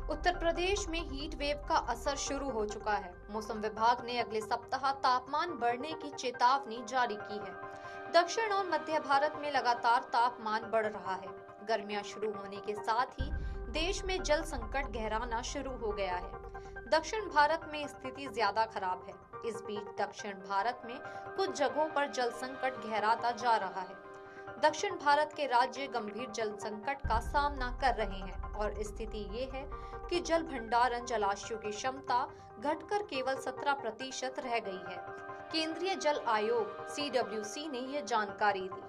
उत्तर प्रदेश में heat wave का असर शुरू हो चुका है। मौसम विभाग ने अगले सप्ताह तापमान बढ़ने की चेतावनी जारी की है। दक्षिण और मध्य भारत में लगातार तापमान बढ़ रहा है। गर्मियां शुरू होने के साथ ही देश में जल संकट गहराना शुरू हो गया है। दक्षिण भारत में स्थिति ज्यादा खराब है। इस बीच दक्षिण भारत में कुछ जगहों पर जल संकट गहराता जा रहा है। दक्षिण भारत के राज्य गंभीर जल संकट का सामना कर रहे हैं और स्थिति ये है कि जल भंडारण जलाशयों की क्षमता घटकर केवल 17% रह गई है। केंद्रीय जल आयोग (CWC) ने यह जानकारी दी।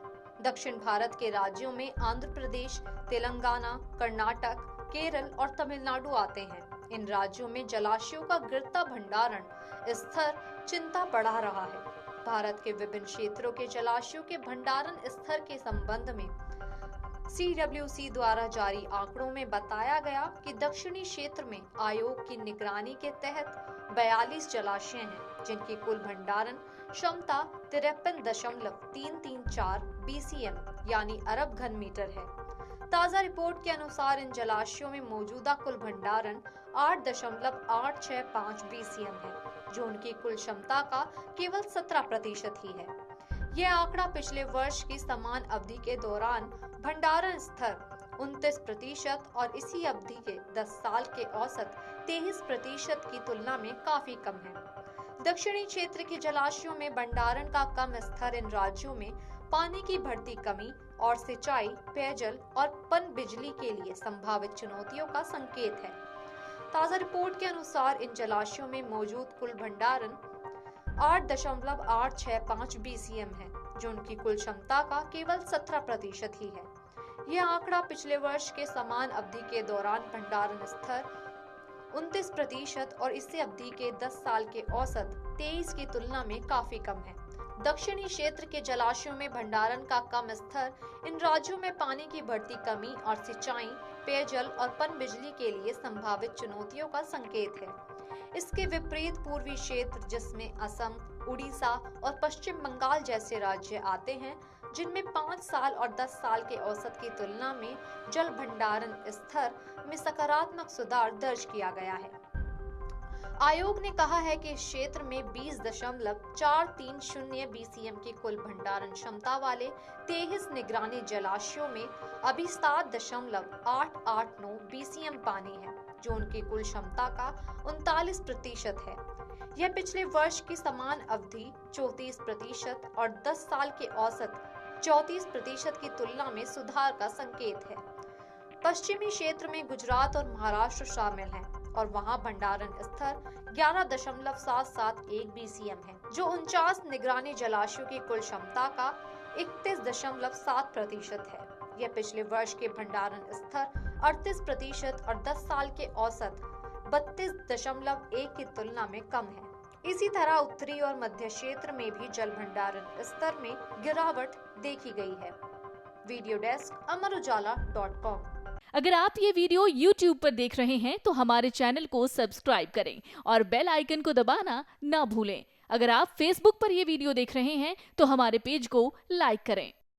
दक्षिण भारत के राज्यों में आंध्र प्रदेश, तेलंगाना, कर्नाटक, केरल और तमिलनाडु आते हैं। इन राज्यों में जलाशयों का गिरता भंडारण स्तर चिंता बढ़ा रहा है। भारत के विभिन्न क्षेत्रों के जलाशयों के भंडारण स्तर के संबंध में CWC द्वारा जारी आंकड़ों में बताया गया कि दक्षिणी क्षेत्र में आयोग की निगरानी के तहत 42 जलाशय हैं, जिनकी कुल भंडारण क्षमता 53.334 BCM यानी अरब घन मीटर है। ताजा रिपोर्ट के अनुसार इन जलाशयों में मौजूदा कुल भंडारण 8.865 BCM है, जो उनकी कुल क्षमता का केवल 17% ही है। यह आंकड़ा पिछले वर्ष की समान अवधि के दौरान भंडारण स्तर 29% और इसी अवधि के 10 साल के औसत 23% की तुलना में काफी कम है। दक्षिणी क्षेत्र के जलाशयों में भंडारण का कम स्तर इन राज्यों में पानी की बढ़ती कमी और सिंचाई, पेयजल और पनबिजली के लिए संभावित चुनौतियों का संकेत है। ताजा रिपोर्ट के अनुसार इन जलाशयों में मौजूद कुल भंडारण 8.865 BCM है, जो उनकी कुल क्षमता का केवल 17% ही है। यह आंकड़ा पिछले वर्ष के समान अवधि के दौरान भंडारण स्तर 29% और इसी अवधि के 10 साल के औसत 23 की तुलना में काफी कम है। दक्षिणी क्षेत्र के जलाशयों में भंडारण का कम स्तर इन राज्यों में पानी की बढ़ती कमी और सिंचाई, पेयजल और पनबिजली के लिए संभावित चुनौतियों का संकेत है। इसके विपरीत पूर्वी क्षेत्र, जिसमें असम, उड़ीसा और पश्चिम बंगाल जैसे राज्य आते हैं, जिनमें 5 साल और 10 साल के औसत की तुलना में जल भंडारण स्तर में सकारात्मक सुधार दर्ज किया गया है। आयोग ने कहा है कि इस क्षेत्र में 20.430 BCM की कुल भंडारण क्षमता वाले 23 निगरानी जलाशयों में अभी 7.889 BCM पानी है, जो उनकी कुल क्षमता का 39% है। यह पिछले वर्ष की समान अवधि 34% और 10 साल के औसत 34% की तुलना में सुधार का संकेत है। पश्चिमी क्षेत्र में गुजरात और महाराष्ट्र शामिल हैं और वहां भंडारण स्तर 11.771 BCM है, जो 49 निगरानी जलाशयों की कुल क्षमता का 31.7% है। यह पिछले वर्ष के भंडारण स्तर 38% और 10 साल के औसत 32.1 की तुलना में कम है। इसी तरह उत्तरी और मध्य क्षेत्र में भी जल भंडारण स्तर में गिरावट देखी गई है। Video desk amarujala.com। अगर आप ये वीडियो YouTube पर देख रहे हैं तो हमारे चैनल को सब्सक्राइब करें और बेल आइकन को दबाना ना भूलें। अगर आप Facebook पर ये वीडियो देख रहे हैं तो हमारे पेज को लाइक करें।